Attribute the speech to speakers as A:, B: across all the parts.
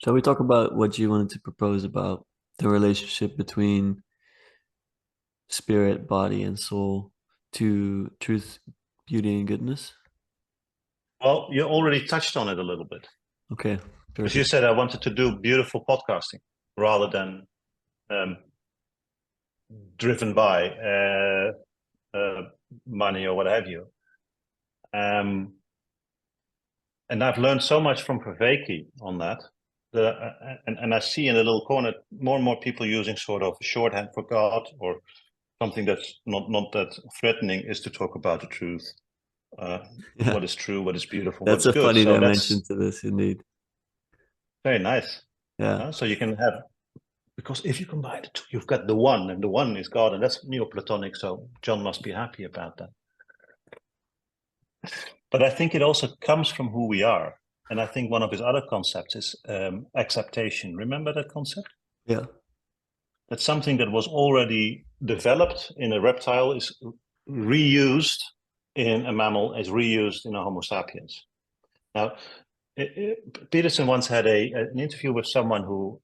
A: Shall we talk about what you wanted to propose about the relationship between spirit, body, and soul to truth, beauty, and goodness?
B: Well, you already touched on it a little bit.
A: Okay,
B: Because you
A: perfect.
B: said I wanted to do beautiful podcasting rather than um, driven by uh, money or what have you. Um, and I've learned so much from Praveki on that. And I see in the little corner more and more people using sort of shorthand for God or something that's not that threatening is to talk about the truth, uh,
A: Yeah,
B: what is true, what is beautiful, what
A: that's
B: is
A: a
B: good.
A: funny
B: So
A: dimension
B: that's
A: to this, indeed.
B: very nice.
A: Yeah,
B: So you can have. Because if you combine the two, you've got the one, and the one is God, and that's Neoplatonic. So John must be happy about that. But I think it also comes from who we are. And I think one of his other concepts is acceptation. Remember that concept?
A: yeah,
B: That something that was already developed in a reptile is reused in a mammal, is reused in a Homo sapiens. Now, Peterson once had an interview with someone who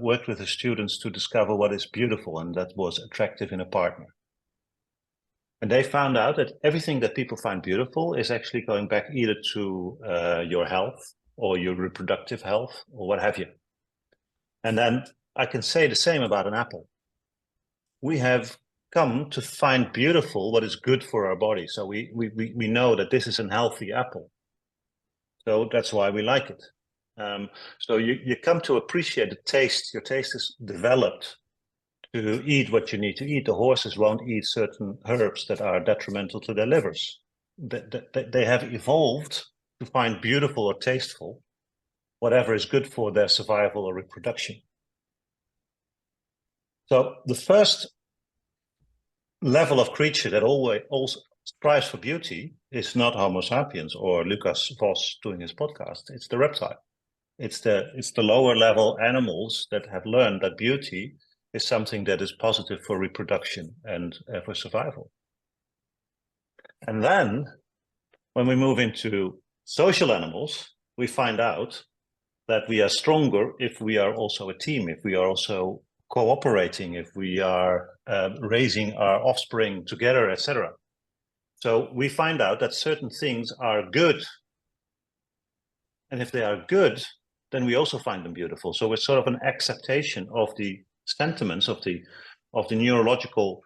B: worked with his students to discover what is beautiful and that was attractive in a partner. And they found out that everything that people find beautiful is actually going back either to your health or your reproductive health or what have you. And then I can say the same about an apple. We have come to find beautiful what is good for our body. So we know that this is a healthy apple. So that's why we like it. So you come to appreciate the taste. Your taste is developed to eat what you need to eat. The horses won't eat certain herbs that are detrimental to their livers. They have evolved to find beautiful or tasteful whatever is good for their survival or reproduction. So the first level of creature that always also strives for beauty is not Homo sapiens or Lucas Vos doing his podcast. It's the reptile. It's the lower level animals that have learned that beauty is something that is positive for reproduction and for survival. And then when we move into social animals, we find out that we are stronger if we are also a team, if we are also cooperating, if we are raising our offspring together, etc. So we find out that certain things are good. And if they are good, then we also find them beautiful. So it's sort of an acceptation of the sentiments of the neurological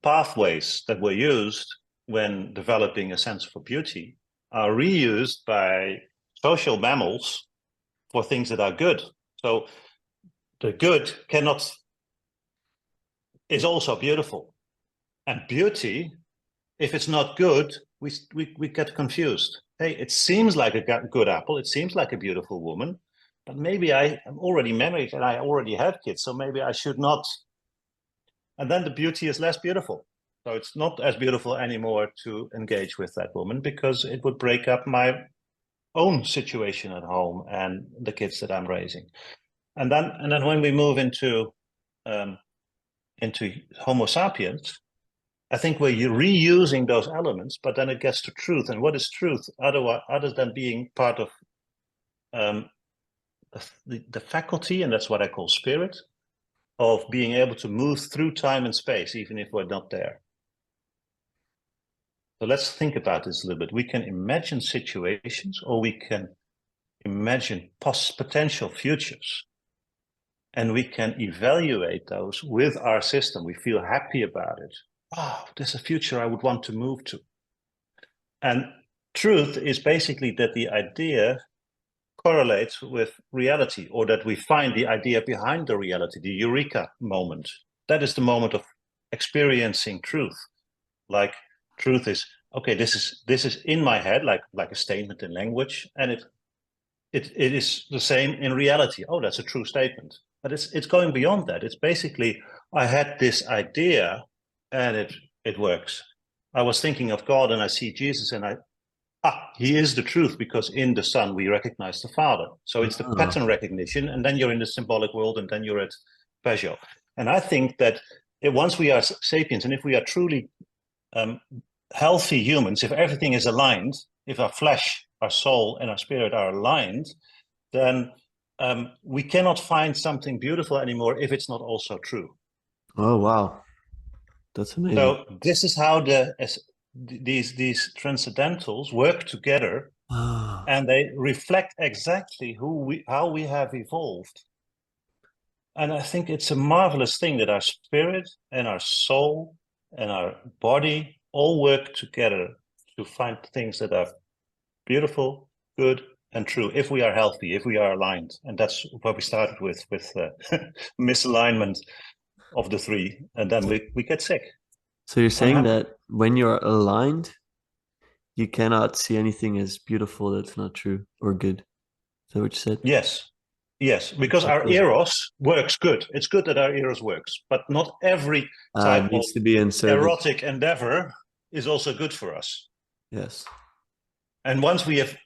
B: pathways that were used when developing a sense for beauty are reused by social mammals for things that are good. So the good is also beautiful. And beauty, if it's not good, we get confused. Hey, it seems like a good apple. It seems like a beautiful woman, but maybe I am already married and I already have kids, so maybe I should not. And then the beauty is less beautiful. So it's not as beautiful anymore to engage with that woman because it would break up my own situation at home and the kids that I'm raising. And then when we move um, into Homo sapiens, I think we're reusing those elements, but then it gets to truth. And what is truth other than being part of um, the faculty, and that's what I call spirit, of being able to move through time and space, even if we're not there. So let's think about this a little bit. We can imagine situations or we can imagine potential futures. And we can evaluate those with our system. We feel happy about it. Oh, there's a future I would want to move to. And truth is basically that the idea correlates with reality, or that we find the idea behind the reality, the eureka moment. That is the moment of experiencing truth. Like truth is, okay, this is in my head, like a statement in language, and it is the same in reality. Oh, that's a true statement. But it's going beyond that. It's basically, I had this idea and it works. I was thinking of God and I see Jesus and he is the truth because in the Son we recognize the Father. So it's the
A: ah,
B: pattern recognition, and then you're in the symbolic world, and then you're at Peugeot. And I think that once we are sapiens, and if we are truly healthy humans, if everything is aligned, if our flesh, our soul, and our spirit are aligned, then we cannot find something beautiful anymore if it's not also true.
A: Oh, wow. That's amazing.
B: So this is how these transcendentals work together,
A: Ah,
B: and they reflect exactly how we have evolved. And I think it's a marvelous thing that our spirit and our soul and our body all work together to find things that are beautiful, good, and true, if we are healthy, if we are aligned. And that's what we started with misalignment of the three, and then we get sick.
A: so you're saying
B: Unhappy.
A: that when you're aligned, you cannot see anything as beautiful that's not true or good. Is that what you said?
B: Yes, yes, because our
A: Okay.
B: eros works good. It's good that our eros works, but not every type
A: It
B: of
A: needs to be in service.
B: erotic endeavor is also good for us.
A: Yes.
B: And once we have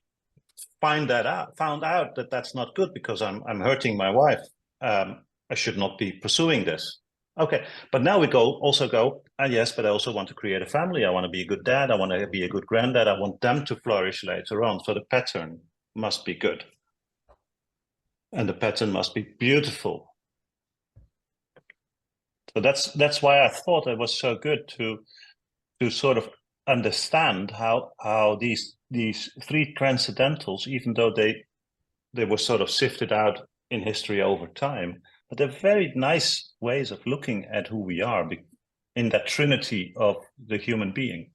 B: found out that that's not good because I'm hurting my wife, I should not be pursuing this. Okay, but now we also go, yes, but I also want to create a family. I want to be a good dad. I want to be a good granddad. I want them to flourish later on. So the pattern must be good. And the pattern must be beautiful. So that's why I thought it was so good to sort of understand how these three transcendentals, even though they were sort of sifted out in history over time, but they're very nice ways of looking at who we are in that trinity of the human being.